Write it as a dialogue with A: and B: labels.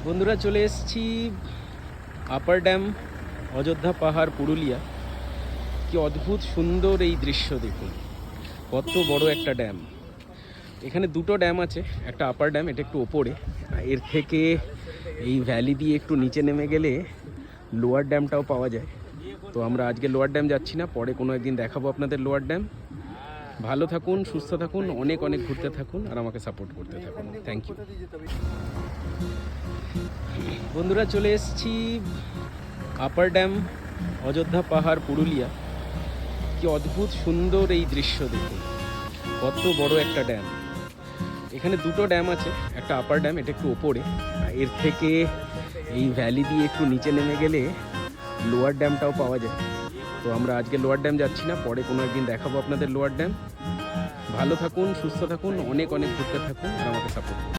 A: বন্ধুরা চলে এসেছি আপার ড্যাম, অযোধ্যা পাহাড়, পুরুলিয়া। কি অদ্ভুত সুন্দর এই দৃশ্য দেখুন, কত বড় একটা ড্যাম। এখানে দুটো ড্যাম আছে, একটা আপার ড্যাম, এটা একটু ওপরে। এর থেকে এই ভ্যালি দিয়ে একটু নিচে নেমে গেলে লোয়ার ড্যামটাও পাওয়া যায়। তো আমরা আজকে লোয়ার ড্যাম যাচ্ছি না, পরে কোনো একদিন দেখাবো আপনাদের লোয়ার ড্যাম। ভালো থাকুন, সুস্থ থাকুন, অনেক অনেক ঘুরতে থাকুন আর আমাকে সাপোর্ট করতে থাকুন। Thank you. বন্ধুরা চলে এসেছি আপার ড্যাম, অযোধ্যা পাহাড়, পুরুলিয়া। কি অদ্ভুত সুন্দর এই দৃশ্য দেখুন, কত বড় একটা ড্যাম। এখানে দুটো ড্যাম আছে, একটা আপার ড্যাম, এটা একটু ওপরে। এর থেকে এই ভ্যালি দিয়ে একটু নিচে নেমে গেলে লোয়ার ড্যামটাও পাওয়া যায়। তো আমরা আজকে লোয়ার ড্যাম যাচ্ছি না, পরে কোনো একদিন দেখাবো আপনাদের লোয়ার ড্যাম। ভালো থাকুন, সুস্থ থাকুন, অনেক অনেক ঘুরতে থাকুন আর আমাকে সাপোর্ট করুন।